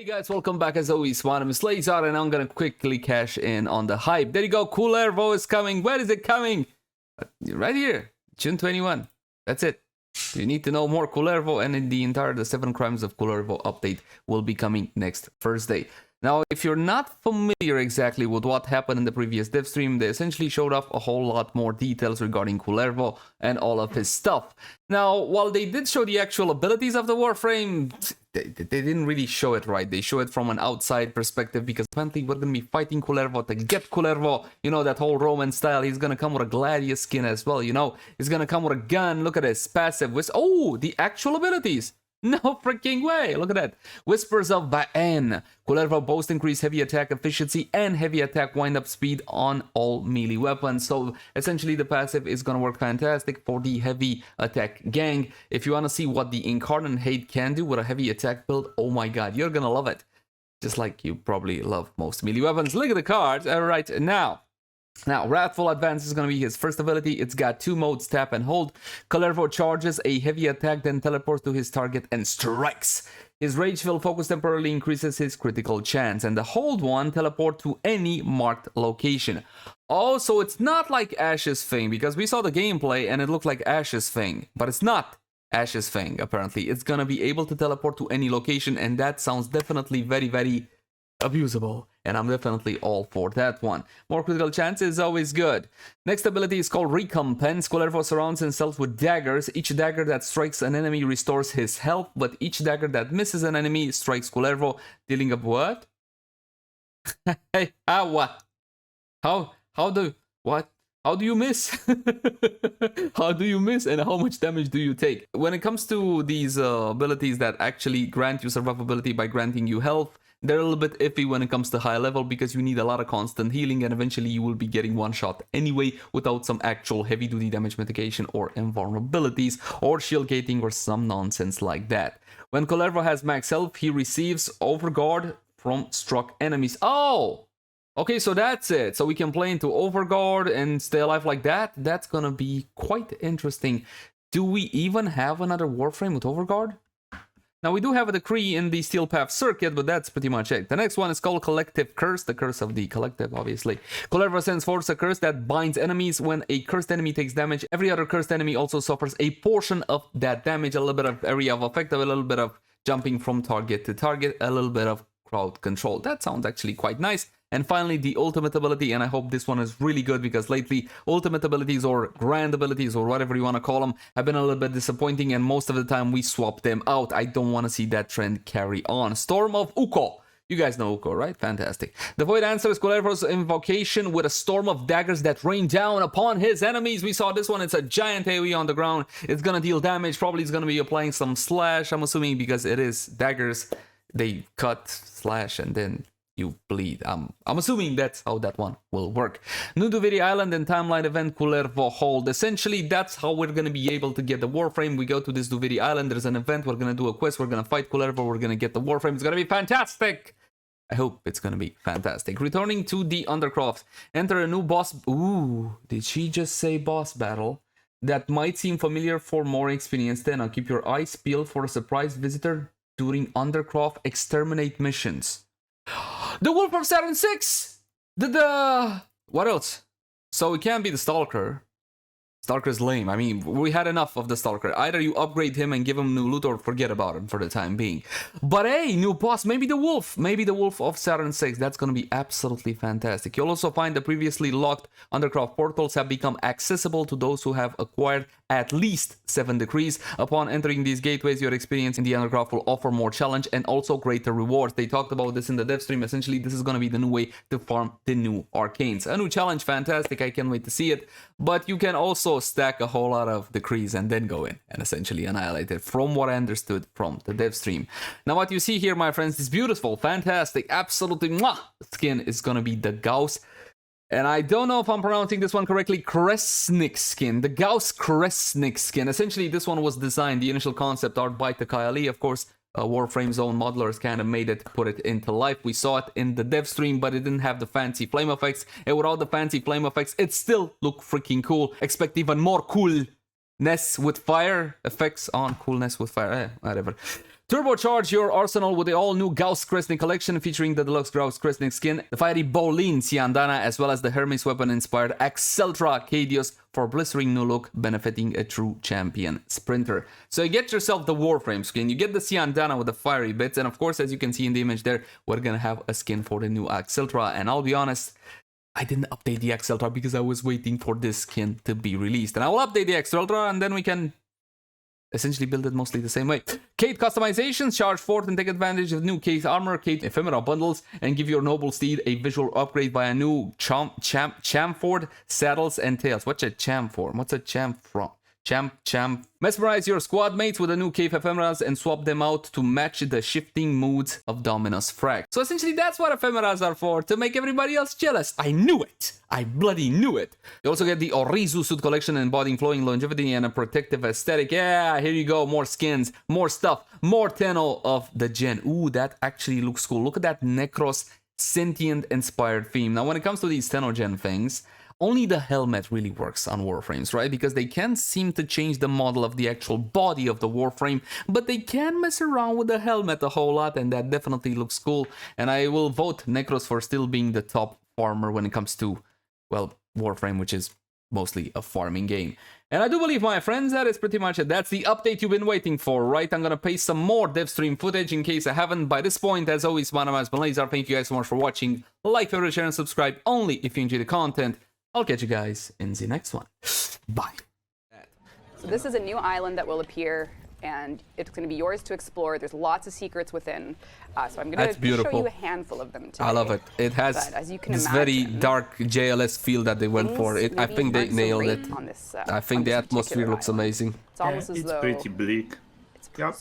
Hey guys, welcome back as always. My name is Leyzar and I'm gonna quickly cash in on the hype. There you go, Kullervo is coming. Where is it coming? Right here, June 21. That's it. You need to know more Kullervo, and in the 7 Crimes of Kullervo update will be coming next Thursday. Now, if you're not familiar exactly with what happened in the previous dev stream, they essentially showed off a whole lot more details regarding Kullervo and all of his stuff. Now, while they did show the actual abilities of the Warframe, they didn't really show it right. They show it from an outside perspective because apparently we're going to be fighting Kullervo to get Kullervo. You know, that whole Roman style. He's going to come with a gladius skin as well, you know. He's going to come with a gun. Look at this. Passive. Oh, the actual abilities. No freaking way! Look at that. Whispers of Vaenn. Kullervo boasts increased heavy attack efficiency and heavy attack wind-up speed on all melee weapons. So essentially the passive is gonna work fantastic for the heavy attack gang. If you wanna see what the Incarnate Hate can do with a heavy attack build, oh my god, you're gonna love it. Just like you probably love most melee weapons. Look at the cards right now. Now, Wrathful Advance is going to be his first ability. It's got 2 modes, tap and hold. Kullervo charges a heavy attack, then teleports to his target and strikes. His Rageful focus temporarily increases his critical chance, and the hold one teleport to any marked location. Also, it's not like Ash's Fang, because we saw the gameplay and it looked like Ash's Fang, but it's not Ash's Fang, apparently. It's going to be able to teleport to any location, and that sounds definitely very, very abusable, and I'm definitely all for that one. More critical chance is always good. Next ability is called Recompense. Kullervo surrounds himself with daggers. Each dagger that strikes an enemy restores his health, but each dagger that misses an enemy strikes Kullervo, dealing up what? Hey, what? How do you miss? How do you miss, and how much damage do you take? When it comes to these abilities that actually grant you survivability by granting you health, they're a little bit iffy when it comes to high level because you need a lot of constant healing, and eventually you will be getting one shot anyway without some actual heavy duty damage mitigation or invulnerabilities or shield gating or some nonsense like that. When Kullervo has max health, he receives Overguard from struck enemies. Oh! Okay, so that's it. So we can play into Overguard and stay alive like that. That's gonna be quite interesting. Do we even have another Warframe with Overguard? Now, we do have a decree in the Steel Path circuit, but that's pretty much it. The next one is called Collective Curse, the curse of the collective, obviously. Kullervo sends forth a curse that binds enemies. When a cursed enemy takes damage, every other cursed enemy also suffers a portion of that damage, a little bit of area of effect, a little bit of jumping from target to target, a little bit of crowd control. That sounds actually quite nice. And finally, the ultimate ability, and I hope this one is really good because lately, ultimate abilities or grand abilities or whatever you want to call them have been a little bit disappointing, and most of the time we swap them out. I don't want to see that trend carry on. Storm of Ukko. You guys know Ukko, right? Fantastic. The Void answers Kullervo's invocation with a storm of daggers that rain down upon his enemies. We saw this one. It's a giant AoE on the ground. It's going to deal damage. Probably it's going to be applying some slash, I'm assuming, because it is daggers. They cut, slash, and then you bleed. I'm assuming that's how that one will work. New Duviri Island and timeline event Kullervo hold. Essentially, that's how we're going to be able to get the Warframe. We go to this Duviri Island, there's an event, we're going to do a quest, we're going to fight Kullervo, we're going to get the Warframe. It's going to be fantastic! I hope it's going to be fantastic. Returning to the Undercroft. Enter a new boss... Ooh, did she just say boss battle? That might seem familiar for more experienced. Then keep your eyes peeled for a surprise visitor during Undercroft exterminate missions. The Wolf of Saturn 6! What else? So it can't be the Stalker. Stalker's lame. I mean, we had enough of the Stalker. Either you upgrade him and give him new loot or forget about him for the time being. But hey, new boss. Maybe the Wolf. Maybe the Wolf of Saturn 6. That's going to be absolutely fantastic. You'll also find the previously locked Undercroft portals have become accessible to those who have acquired at least 7 decrees. Upon entering these gateways, your experience in the Undercroft will offer more challenge and also greater rewards. They talked about this in the dev stream. Essentially, this is going to be the new way to farm the new arcanes. A new challenge. Fantastic. I can't wait to see it. But you can also stack a whole lot of decrees and then go in and essentially annihilate it, from what I understood from the dev stream. Now what you see here, my friends, is beautiful, fantastic, absolutely mwah! Skin is gonna be the Gauss, and I don't know if I'm pronouncing this one correctly, Kresnik skin, the Gauss Kresnik skin. Essentially this one was designed, the initial concept art by Takai Ali, of course. Warframe's own modelers kind of made it, put it into life. We saw it in the dev stream, but it didn't have the fancy flame effects. And without the fancy flame effects, it still looked freaking cool. Expect even more coolness with fire effects on coolness with fire. Whatever. Turbocharge your arsenal with the all-new Gauss Kresnik collection featuring the deluxe Gauss Kresnik skin, the fiery Bolin Siandana, as well as the Hermes weapon-inspired Axeltra Cadius for blistering new look, benefiting a true champion sprinter. So you get yourself the Warframe skin, you get the Siandana with the fiery bits, and of course, as you can see in the image there, we're gonna have a skin for the new Axeltra. And I'll be honest, I didn't update the Axeltra because I was waiting for this skin to be released. And I will update the Axeltra, and then we can essentially build it mostly the same way. Kate customizations, charge forth and take advantage of new Kate armor, Kate ephemera bundles, and give your noble steed a visual upgrade by a new chamford saddles and tails. What's a chamford? What's a chamford? Champ. Mesmerize your squad mates with the new cave ephemeras and swap them out to match the shifting moods of Dominus Frac. So essentially that's what ephemeras are for, to make everybody else jealous. I knew it. I bloody knew it. You also get the Orizu suit collection embodying flowing longevity and a protective aesthetic. Yeah, here you go. More skins, more stuff, more Tenno of the gen. Ooh, that actually looks cool. Look at that Necros sentient inspired theme. Now when it comes to these Tenno gen things, only the helmet really works on Warframes, right? Because they can't seem to change the model of the actual body of the Warframe, but they can mess around with the helmet a whole lot, and that definitely looks cool. And I will vote Necros for still being the top farmer when it comes to, well, Warframe, which is mostly a farming game. And I do believe, my friends, that is pretty much it. That's the update you've been waiting for, right? I'm gonna paste some more dev stream footage in case I haven't by this point. As always, my name is Leyzar. Thank you guys so much for watching. Like, favorite, share, and subscribe only if you enjoy the content. I'll catch you guys in the next one. Bye. So this is a new island that will appear, and it's going to be yours to explore. There's lots of secrets within. So I'm going to show you a handful of them today. I love it. It has as you can this imagine, very dark JLS feel that they went for. It. I think they nailed it. This, I think the atmosphere looks amazing. It's almost as though pretty bleak. Yep.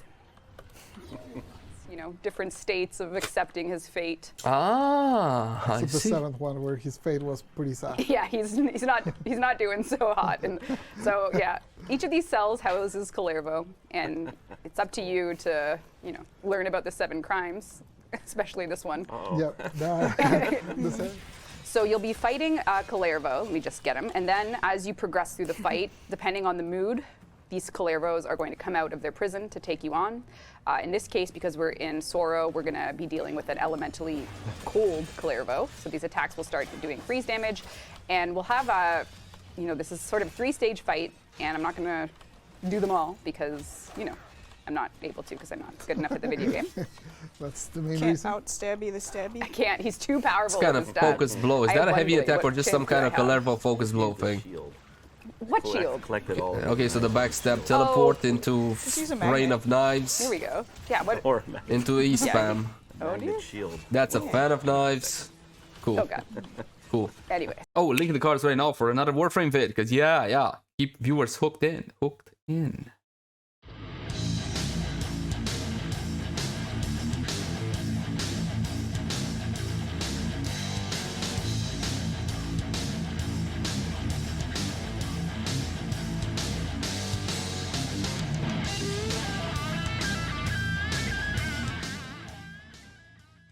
You know, different states of accepting his fate. Ah, I so the see. seventh one where his fate was pretty sad. Yeah, he's not doing so hot, and so yeah, each of these cells houses Kullervo, and it's up to you to learn about the 7 crimes, especially this one. Yep. The same. So you'll be fighting Kullervo. Let me just get him, and then as you progress through the fight, depending on the mood, these Kullervos are going to come out of their prison to take you on. In this case, because we're in Sorrow, we're going to be dealing with an elementally cold Kullervo. So these attacks will start doing freeze damage. And we'll have a, this is sort of a 3-stage fight. And I'm not going to do them all because, I'm not able to because I'm not good enough at the video game. That's the main Can't reason. out-stabby the stabby. I can't. He's too powerful. It's kind of focus blow. Is that a heavy attack or just some kind of Kullervo focus blow thing? What shield? Collect it all. Okay, so the backstab teleport into use a Rain magnet. of Knives. Here we go. Yeah, what? Or Into E-spam. Oh, dear. shield. That's a fan of knives. Cool. Oh, God. Cool. Anyway. Oh, link in the cards right now for another Warframe vid, because yeah, keep viewers hooked in.